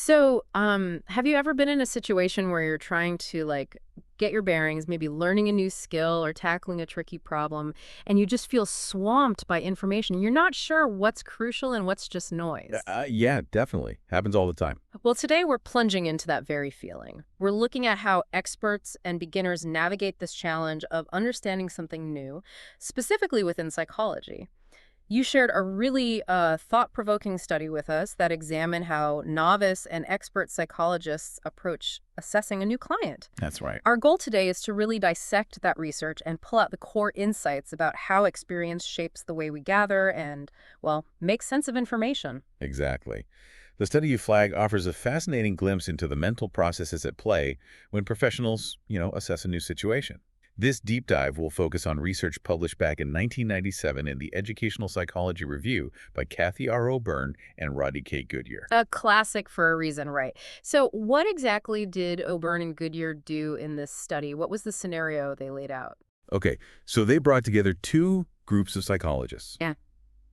So, have you ever been in a situation where you're trying to get your bearings, maybe learning a new skill or tackling a tricky problem, and you just feel swamped by information? You're not sure what's crucial and what's just noise. Yeah, definitely. Happens all the time. Well, today we're plunging into that very feeling. We're looking at how experts and beginners navigate this challenge of understanding something new, specifically within psychology. You shared a really thought-provoking study with us that examined how novice and expert psychologists approach assessing a new client. That's right. Our goal today is to really dissect that research and pull out the core insights about how experience shapes the way we gather and, well, make sense of information. Exactly. The study you flag offers a fascinating glimpse into the mental processes at play when professionals, assess a new situation. This deep dive will focus on research published back in 1997 in the Educational Psychology Review by Kathy R. O'Byrne and Rodney K. Goodyear. A classic for a reason, right? So, what exactly did O'Byrne and Goodyear do in this study? What was the scenario they laid out? Okay, so they brought together two groups of psychologists, Yeah.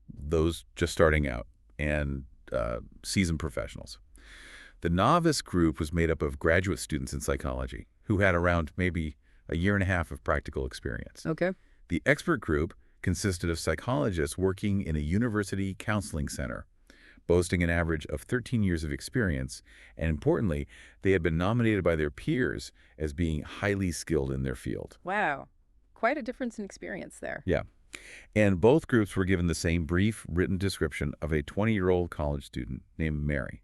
those just starting out, and seasoned professionals. The novice group was made up of graduate students in psychology who had around maybe a year and a half of practical experience. Okay. The expert group consisted of psychologists working in a university counseling center, boasting an average of 13 years of experience, and importantly, they had been nominated by their peers as being highly skilled in their field. Wow. Quite a difference in experience there. Yeah. And both groups were given the same brief written description of a 20-year-old college student named Mary.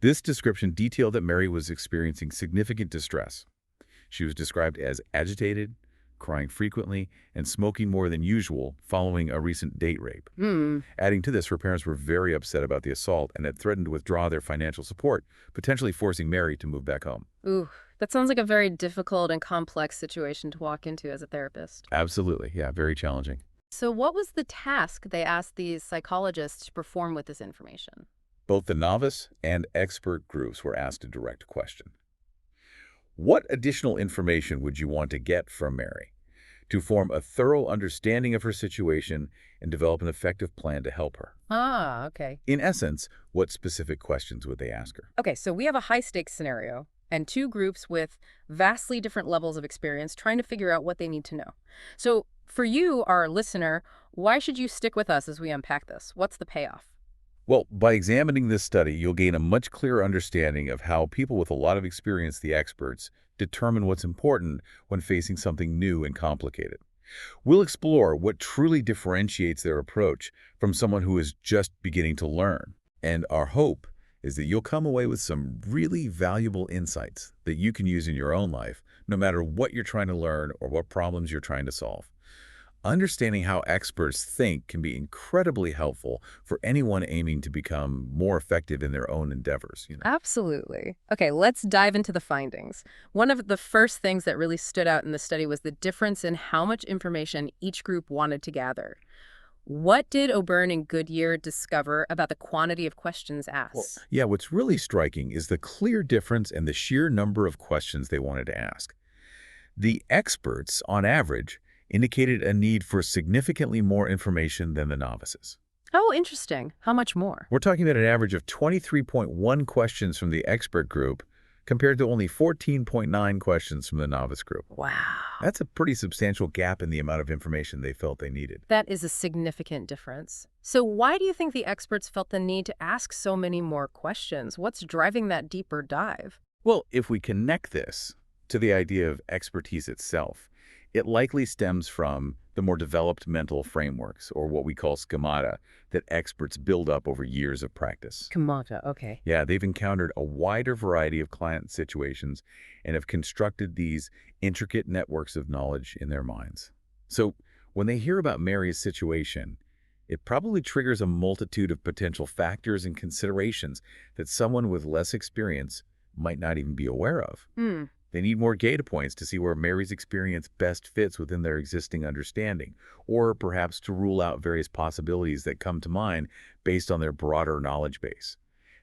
This description detailed that Mary was experiencing significant distress. She was described as agitated, crying frequently, and smoking more than usual following a recent date rape. Hmm. Adding to this, her parents were very upset about the assault and had threatened to withdraw their financial support, potentially forcing Mary to move back home. Ooh, that sounds like a very difficult and complex situation to walk into as a therapist. Absolutely. Yeah, very challenging. So, what was the task they asked these psychologists to perform with this information? Both the novice and expert groups were asked a direct question. What additional information would you want to get from Mary to form a thorough understanding of her situation and develop an effective plan to help her? Ah, okay. In essence, what specific questions would they ask her? Okay, so we have a high stakes scenario and two groups with vastly different levels of experience trying to figure out what they need to know. So, for you, our listener, why should you stick with us as we unpack this? What's the payoff? Well, by examining this study, you'll gain a much clearer understanding of how people with a lot of experience, the experts, determine what's important when facing something new and complicated. We'll explore what truly differentiates their approach from someone who is just beginning to learn. And our hope is that you'll come away with some really valuable insights that you can use in your own life, no matter what you're trying to learn or what problems you're trying to solve. Understanding how experts think can be incredibly helpful for anyone aiming to become more effective in their own endeavors. Absolutely. Okay, let's dive into the findings. One of the first things that really stood out in the study was the difference in how much information each group wanted to gather. What did O'Byrne and Goodyear discover about the quantity of questions Well, asked? yeah, what's really striking is the clear difference and the sheer number of questions they wanted to ask. The experts, on average, indicated a need for significantly more information than the novices. Oh, interesting. How much more? We're talking about an average of 23.1 questions from the expert group compared to only 14.9 questions from the novice group. Wow. That's a pretty substantial gap in the amount of information they felt they needed. That is a significant difference. So why do you think the experts felt the need to ask so many more questions? What's driving that deeper dive? Well, if we connect this to the idea of expertise itself, it likely stems from the more developed mental frameworks, or what we call schemata, that experts build up over years of practice. Kamata, okay. Yeah, they've encountered a wider variety of client situations and have constructed these intricate networks of knowledge in their minds. So when they hear about Mary's situation, it probably triggers a multitude of potential factors and considerations that someone with less experience might not even be aware of. Hmm. They need more data points to see where Mary's experience best fits within their existing understanding, or perhaps to rule out various possibilities that come to mind based on their broader knowledge base.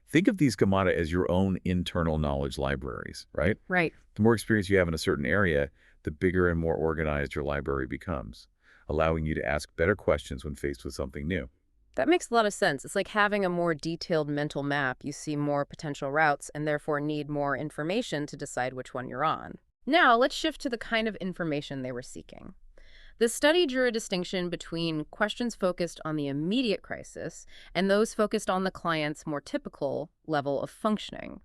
Think of these schemata as your own internal knowledge libraries, right? Right. The more experience you have in a certain area, the bigger and more organized your library becomes, allowing you to ask better questions when faced with something new. That makes a lot of sense. It's like having a more detailed mental map. You see more potential routes and therefore need more information to decide which one you're on. Now, let's shift to the kind of information they were seeking. The study drew a distinction between questions focused on the immediate crisis and those focused on the client's more typical level of functioning.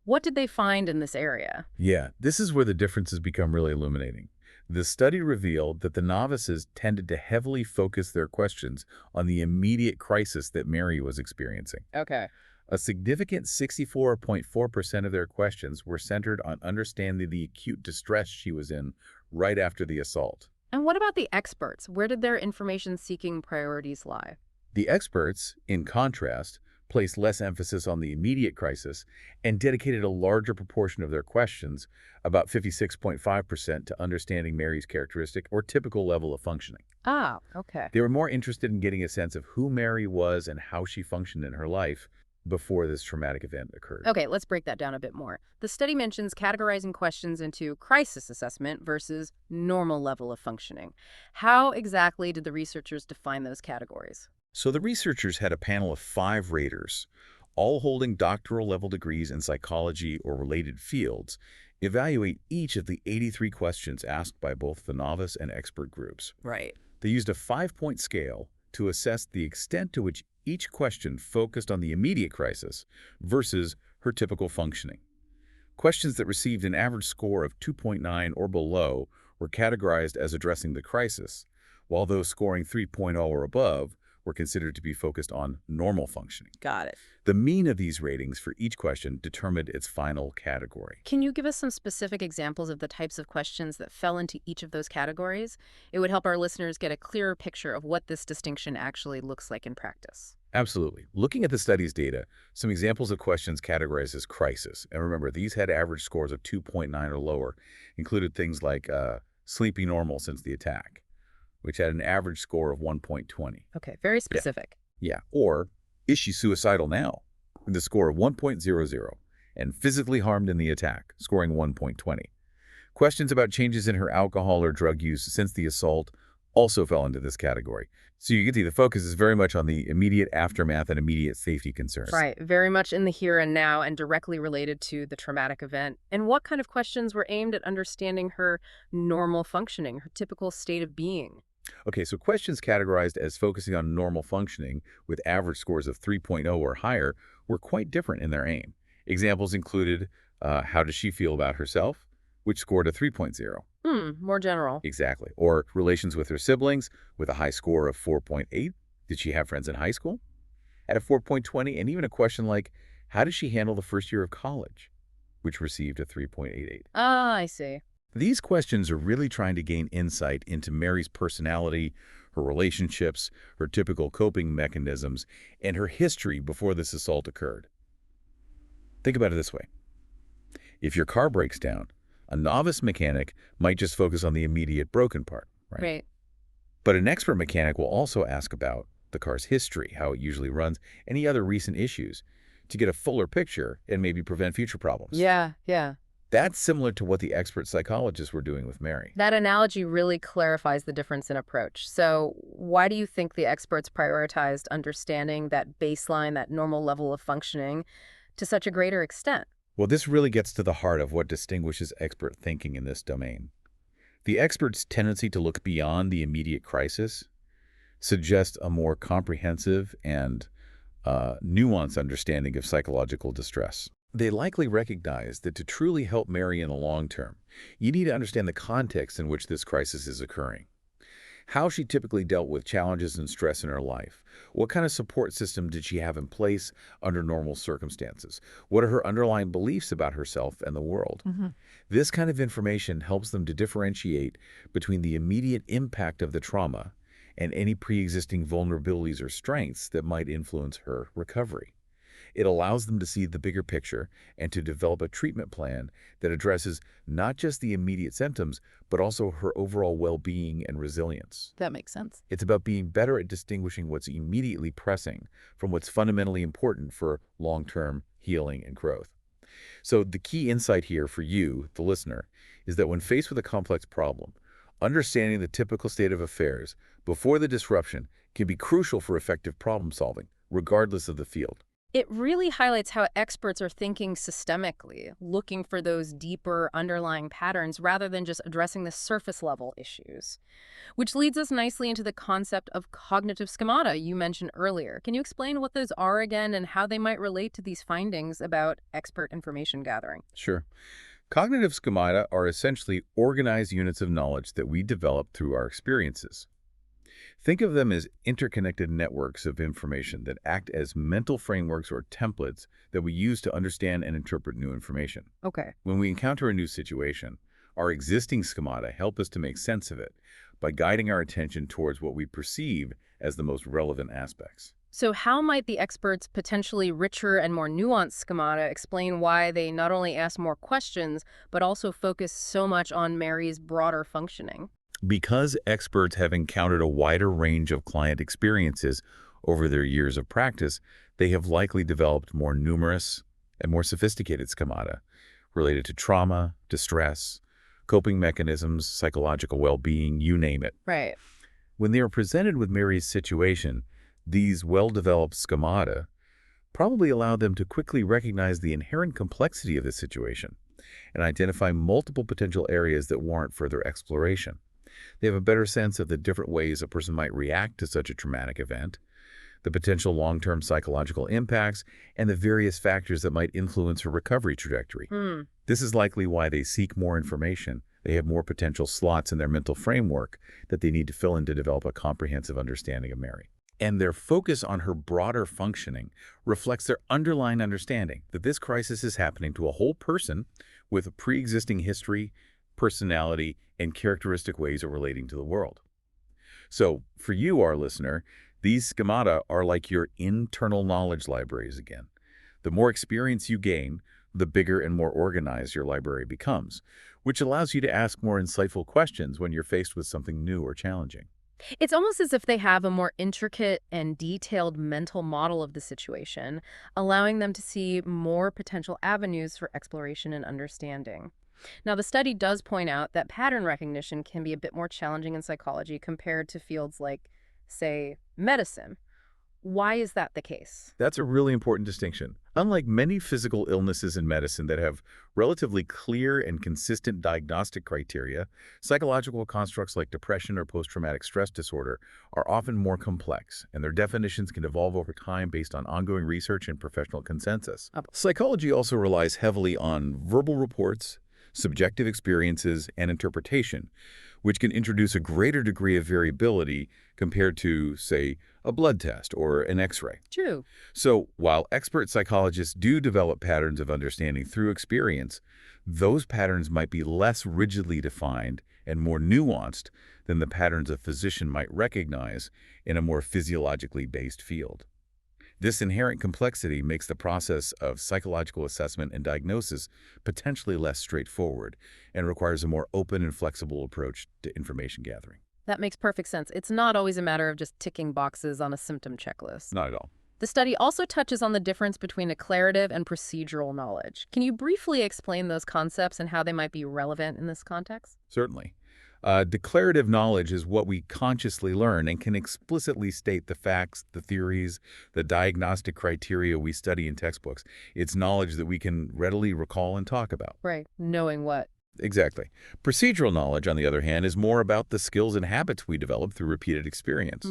What did they find in this area? Yeah, this is where the differences become really illuminating. The study revealed that the novices tended to heavily focus their questions on the immediate crisis that Mary was experiencing. Okay. A significant 64.4% of their questions were centered on understanding the acute distress she was in right after the assault. And what about the experts? Where did their information seeking priorities lie? The experts, in contrast, placed less emphasis on the immediate crisis and dedicated a larger proportion of their questions, about 56.5%, to understanding Mary's characteristic or typical level of functioning. Ah, okay. They were more interested in getting a sense of who Mary was and how she functioned in her life before this traumatic event occurred. Okay, let's break that down a bit more. The study mentions categorizing questions into crisis assessment versus normal level of functioning. How exactly did the researchers define those categories? So the researchers had a panel of 5 raters, all holding doctoral level degrees in psychology or related fields, evaluate each of the 83 questions asked by both the novice and expert groups. Right. They used a 5-point scale to assess the extent to which each question focused on the immediate crisis versus her typical functioning. Questions that received an average score of 2.9 or below were categorized as addressing the crisis, while those scoring 3.0 or above were considered to be focused on normal functioning. Got it. The mean of these ratings for each question determined its final category. Can you give us some specific examples of the types of questions that fell into each of those categories? It would help our listeners get a clearer picture of what this distinction actually looks like in practice. Absolutely. Looking at the study's data, some examples of questions categorized as crisis, and remember, these had average scores of 2.9 or lower, included things like sleeping normal since the attack, which had an average score of 1.20. Okay, very specific. Yeah. Or, is she suicidal now? With a score of 1.00, and physically harmed in the attack, scoring 1.20. Questions about changes in her alcohol or drug use since the assault also fell into this category. So you can see the focus is very much on the immediate aftermath and immediate safety concerns. Right, very much in the here and now and directly related to the traumatic event. And what kind of questions were aimed at understanding her normal functioning, her typical state of being? Okay, so questions categorized as focusing on normal functioning with average scores of 3.0 or higher were quite different in their aim. Examples included, how does she feel about herself, which scored a 3.0. More general. Exactly. Or relations with her siblings with a high score of 4.8. Did she have friends in high school? At a 4.20, and even a question like, how does she handle the first year of college, which received a 3.88. Ah, I see. These questions are really trying to gain insight into Mary's personality, her relationships, her typical coping mechanisms, and her history before this assault occurred. Think about it this way. If your car breaks down, a novice mechanic might just focus on the immediate broken part, right? Right. But an expert mechanic will also ask about the car's history, how it usually runs, any other recent issues, to get a fuller picture and maybe prevent future problems. Yeah. That's similar to what the expert psychologists were doing with Mary. That analogy really clarifies the difference in approach. So why do you think the experts prioritized understanding that baseline, that normal level of functioning to such a greater extent? Well, this really gets to the heart of what distinguishes expert thinking in this domain. The expert's tendency to look beyond the immediate crisis suggests a more comprehensive and nuanced understanding of psychological distress. They likely recognize that to truly help Mary in the long term, you need to understand the context in which this crisis is occurring. How she typically dealt with challenges and stress in her life. What kind of support system did she have in place under normal circumstances? What are her underlying beliefs about herself and the world? This kind of information helps them to differentiate between the immediate impact of the trauma and any pre-existing vulnerabilities or strengths that might influence her recovery. It allows them to see the bigger picture and to develop a treatment plan that addresses not just the immediate symptoms, but also her overall well-being and resilience. That makes sense. It's about being better at distinguishing what's immediately pressing from what's fundamentally important for long-term healing and growth. So the key insight here for you, the listener, is that when faced with a complex problem, understanding the typical state of affairs before the disruption can be crucial for effective problem solving, regardless of the field. It really highlights how experts are thinking systemically, looking for those deeper underlying patterns rather than just addressing the surface level issues. Which leads us nicely into the concept of cognitive schemata you mentioned earlier. Can you explain what those are again and how they might relate to these findings about expert information gathering? Sure. Cognitive schemata are essentially organized units of knowledge that we develop through our experiences. Think of them as interconnected networks of information that act as mental frameworks or templates that we use to understand and interpret new information. Okay. When we encounter a new situation, our existing schemata help us to make sense of it by guiding our attention towards what we perceive as the most relevant aspects. So how might the experts' potentially richer and more nuanced schemata explain why they not only ask more questions, but also focus so much on Mary's broader functioning? Because experts have encountered a wider range of client experiences over their years of practice, they have likely developed more numerous and more sophisticated schemata related to trauma, distress, coping mechanisms, psychological well-being, you name it. Right. When they are presented with Mary's situation, these well-developed schemata probably allow them to quickly recognize the inherent complexity of the situation and identify multiple potential areas that warrant further exploration. They have a better sense of the different ways a person might react to such a traumatic event, the potential long-term psychological impacts, and the various factors that might influence her recovery trajectory. Hmm. This is likely why they seek more information. They have more potential slots in their mental framework that they need to fill in to develop a comprehensive understanding of Mary. And their focus on her broader functioning reflects their underlying understanding that this crisis is happening to a whole person with a pre-existing history, personality, and characteristic ways of relating to the world. So, for you, our listener, these schemata are like your internal knowledge libraries again. The more experience you gain, the bigger and more organized your library becomes, which allows you to ask more insightful questions when you're faced with something new or challenging. It's almost as if they have a more intricate and detailed mental model of the situation, allowing them to see more potential avenues for exploration and understanding. Now, the study does point out that pattern recognition can be a bit more challenging in psychology compared to fields like, say, medicine. Why is that the case? That's a really important distinction. Unlike many physical illnesses in medicine that have relatively clear and consistent diagnostic criteria, psychological constructs like depression or post-traumatic stress disorder are often more complex, and their definitions can evolve over time based on ongoing research and professional consensus. Psychology also relies heavily on verbal reports, subjective experiences, and interpretation, which can introduce a greater degree of variability compared to, say, a blood test or an X-ray. True. So, while expert psychologists do develop patterns of understanding through experience, those patterns might be less rigidly defined and more nuanced than the patterns a physician might recognize in a more physiologically based field. This inherent complexity makes the process of psychological assessment and diagnosis potentially less straightforward and requires a more open and flexible approach to information gathering. That makes perfect sense. It's not always a matter of just ticking boxes on a symptom checklist. Not at all. The study also touches on the difference between declarative and procedural knowledge. Can you briefly explain those concepts and how they might be relevant in this context? Certainly. Declarative knowledge is what we consciously learn and can explicitly state the facts, the theories, the diagnostic criteria we study in textbooks. It's knowledge that we can readily recall and talk about. Right. Knowing what? Exactly. Procedural knowledge, on the other hand, is more about the skills and habits we develop through repeated experience.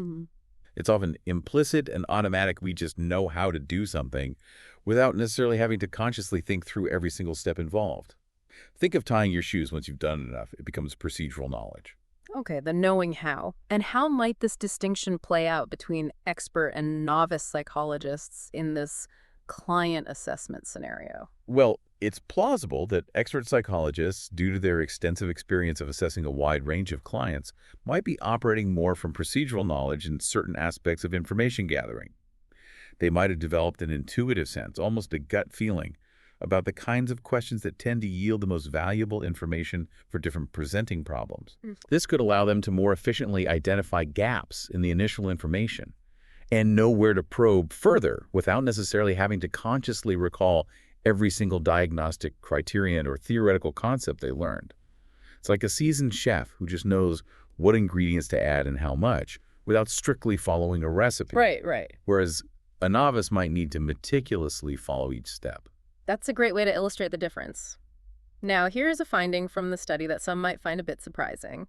It's often implicit and automatic. We just know how to do something without necessarily having to consciously think through every single step involved. Think of tying your shoes. Once you've done it enough, it becomes procedural knowledge. Okay, the knowing how. And how might this distinction play out between expert and novice psychologists in this client assessment scenario? Well, it's plausible that expert psychologists, due to their extensive experience of assessing a wide range of clients, might be operating more from procedural knowledge in certain aspects of information gathering. They might have developed an intuitive sense, almost a gut feeling, about the kinds of questions that tend to yield the most valuable information for different presenting problems. This could allow them to more efficiently identify gaps in the initial information and know where to probe further without necessarily having to consciously recall every single diagnostic criterion or theoretical concept they learned. It's like a seasoned chef who just knows what ingredients to add and how much, without strictly following a recipe, Right, right. whereas a novice might need to meticulously follow each step. That's a great way to illustrate the difference. Now, here's a finding from the study that some might find a bit surprising.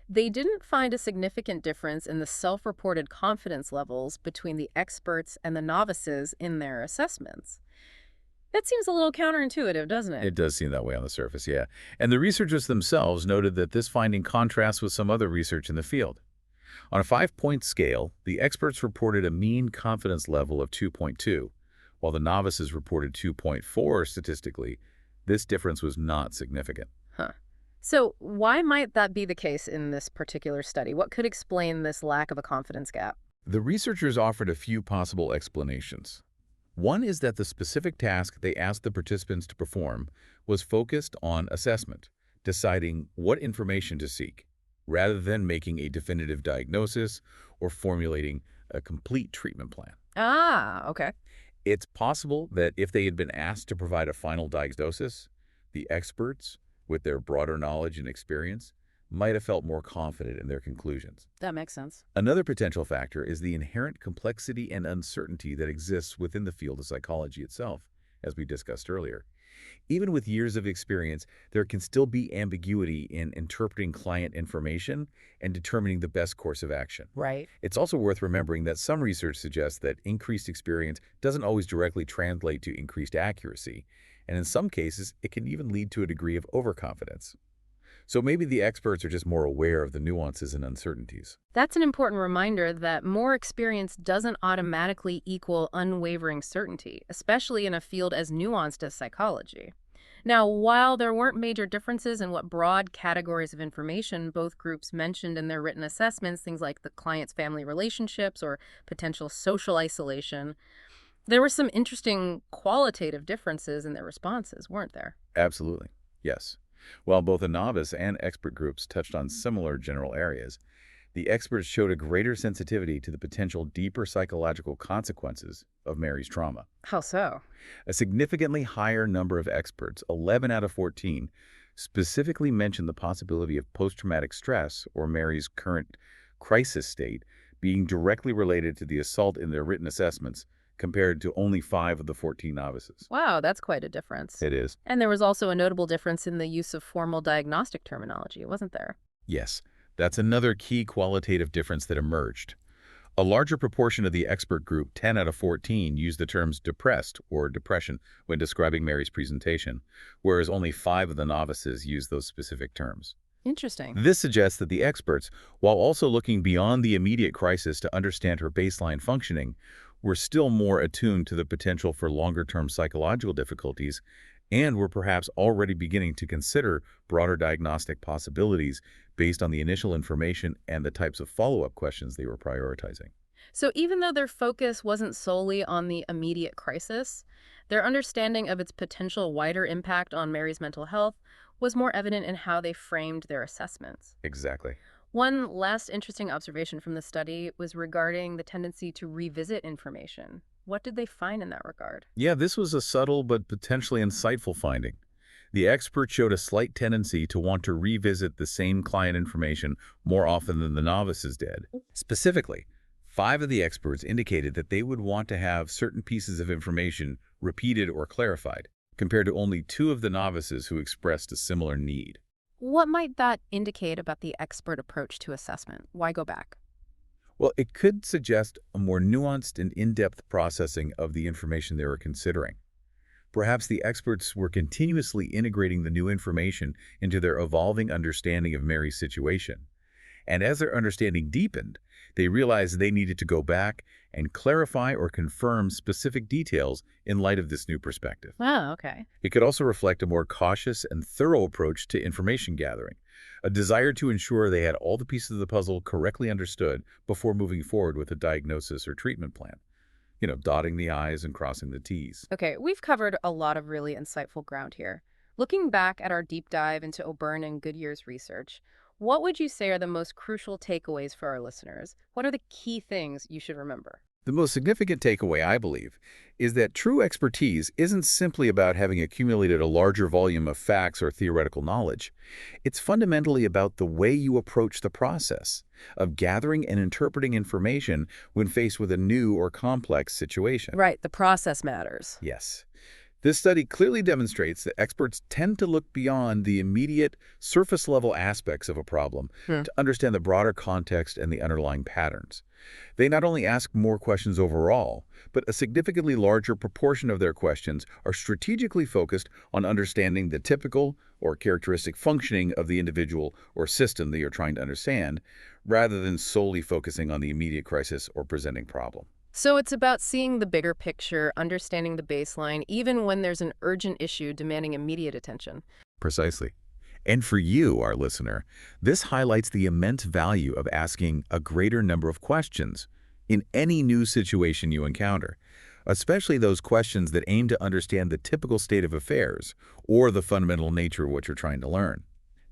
They didn't find a significant difference in the self-reported confidence levels between the experts and the novices in their assessments. That seems a little counterintuitive, doesn't it? It does seem that way on the surface, yeah. And the researchers themselves noted that this finding contrasts with some other research in the field. On a 5-point scale, the experts reported a mean confidence level of 2.2, while the novices reported 2.4 statistically. This difference was not significant. Huh. So, why might that be the case in this particular study? What could explain this lack of a confidence gap? The researchers offered a few possible explanations. One is that the specific task they asked the participants to perform was focused on assessment, deciding what information to seek, rather than making a definitive diagnosis or formulating a complete treatment plan. Ah, okay. It's possible that if they had been asked to provide a final diagnosis, the experts, with their broader knowledge and experience, might have felt more confident in their conclusions. That makes sense. Another potential factor is the inherent complexity and uncertainty that exists within the field of psychology itself, as we discussed earlier. Even with years of experience, there can still be ambiguity in interpreting client information and determining the best course of action. Right. It's also worth remembering that some research suggests that increased experience doesn't always directly translate to increased accuracy, and in some cases, it can even lead to a degree of overconfidence. So maybe the experts are just more aware of the nuances and uncertainties. That's an important reminder that more experience doesn't automatically equal unwavering certainty, especially in a field as nuanced as psychology. Now, while there weren't major differences in what broad categories of information both groups mentioned in their written assessments, things like the client's family relationships or potential social isolation, there were some interesting qualitative differences in their responses, weren't there? Absolutely. Yes. While both the novice and expert groups touched on similar general areas, the experts showed a greater sensitivity to the potential deeper psychological consequences of Mary's trauma. How so? A significantly higher number of experts, 11 out of 14, specifically mentioned the possibility of post-traumatic stress or Mary's current crisis state being directly related to the assault in their written assessments, compared to only 5 of the 14 novices. Wow, that's quite a difference. It is. And there was also a notable difference in the use of formal diagnostic terminology, wasn't there? Yes, that's another key qualitative difference that emerged. A larger proportion of the expert group, 10 out of 14, used the terms depressed or depression when describing Mary's presentation, whereas only 5 of the novices used those specific terms. Interesting. This suggests that the experts, while also looking beyond the immediate crisis to understand her baseline functioning, were still more attuned to the potential for longer-term psychological difficulties and were perhaps already beginning to consider broader diagnostic possibilities based on the initial information and the types of follow-up questions they were prioritizing. So even though their focus wasn't solely on the immediate crisis, their understanding of its potential wider impact on Mary's mental health was more evident in how they framed their assessments. Exactly. One last interesting observation from the study was regarding the tendency to revisit information. What did they find in that regard? Yeah, this was a subtle but potentially insightful finding. The expert showed a slight tendency to want to revisit the same client information more often than the novices did. Specifically, 5 of the experts indicated that they would want to have certain pieces of information repeated or clarified, compared to only 2 of the novices who expressed a similar need. What might that indicate about the expert approach to assessment? Why go back? Well, it could suggest a more nuanced and in-depth processing of the information they were considering. Perhaps the experts were continuously integrating the new information into their evolving understanding of Mary's situation. And as their understanding deepened, they realized they needed to go back and clarify or confirm specific details in light of this new perspective. Oh, okay. It could also reflect a more cautious and thorough approach to information gathering, a desire to ensure they had all the pieces of the puzzle correctly understood before moving forward with a diagnosis or treatment plan. Dotting the I's and crossing the T's. Okay, we've covered a lot of really insightful ground here. Looking back at our deep dive into O'Byrne and Goodyear's research, what would you say are the most crucial takeaways for our listeners? What are the key things you should remember? The most significant takeaway, I believe, is that true expertise isn't simply about having accumulated a larger volume of facts or theoretical knowledge. It's fundamentally about the way you approach the process of gathering and interpreting information when faced with a new or complex situation. Right, the process matters. Yes. This study clearly demonstrates that experts tend to look beyond the immediate, surface-level aspects of a problem Hmm. to understand the broader context and the underlying patterns. They not only ask more questions overall, but a significantly larger proportion of their questions are strategically focused on understanding the typical or characteristic functioning of the individual or system that you're trying to understand, rather than solely focusing on the immediate crisis or presenting problem. So it's about seeing the bigger picture, understanding the baseline, even when there's an urgent issue demanding immediate attention. Precisely. And for you, our listener, this highlights the immense value of asking a greater number of questions in any new situation you encounter, especially those questions that aim to understand the typical state of affairs or the fundamental nature of what you're trying to learn.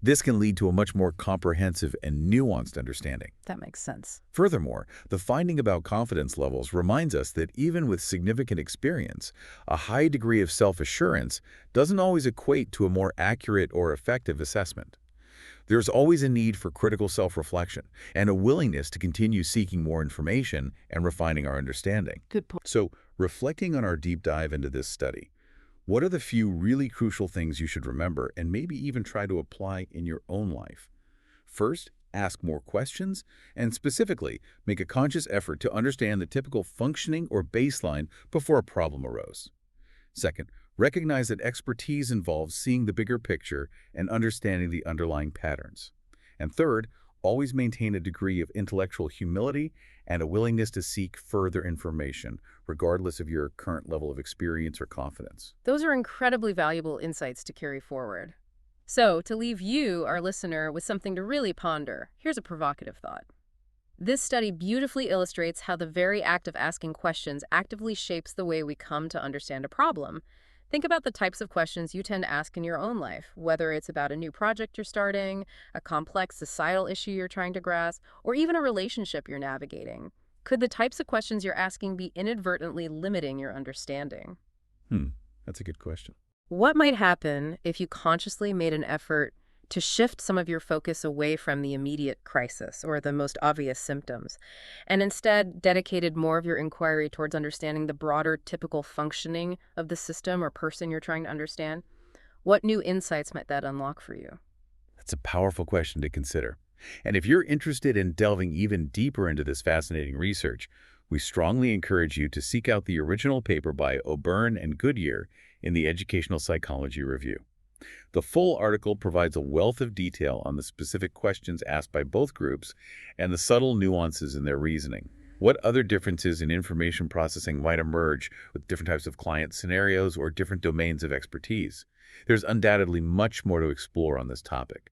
This can lead to a much more comprehensive and nuanced understanding. That makes sense. Furthermore, the finding about confidence levels reminds us that even with significant experience, a high degree of self-assurance doesn't always equate to a more accurate or effective assessment. There's always a need for critical self-reflection and a willingness to continue seeking more information and refining our understanding. Good point. So, reflecting on our deep dive into this study, what are the few really crucial things you should remember and maybe even try to apply in your own life? First, ask more questions, and specifically, make a conscious effort to understand the typical functioning or baseline before a problem arose. Second, recognize that expertise involves seeing the bigger picture and understanding the underlying patterns. And third, always maintain a degree of intellectual humility and a willingness to seek further information, regardless of your current level of experience or confidence. Those are incredibly valuable insights to carry forward. So, to leave you, our listener, with something to really ponder, here's a provocative thought. This study beautifully illustrates how the very act of asking questions actively shapes the way we come to understand a problem. Think about the types of questions you tend to ask in your own life, whether it's about a new project you're starting, a complex societal issue you're trying to grasp, or even a relationship you're navigating. Could the types of questions you're asking be inadvertently limiting your understanding? Hmm, that's a good question. What might happen if you consciously made an effort to shift some of your focus away from the immediate crisis or the most obvious symptoms, and instead dedicated more of your inquiry towards understanding the broader typical functioning of the system or person you're trying to understand? What new insights might that unlock for you? That's a powerful question to consider. And if you're interested in delving even deeper into this fascinating research, we strongly encourage you to seek out the original paper by O'Byrne and Goodyear in the Educational Psychology Review. The full article provides a wealth of detail on the specific questions asked by both groups and the subtle nuances in their reasoning. What other differences in information processing might emerge with different types of client scenarios or different domains of expertise? There's undoubtedly much more to explore on this topic.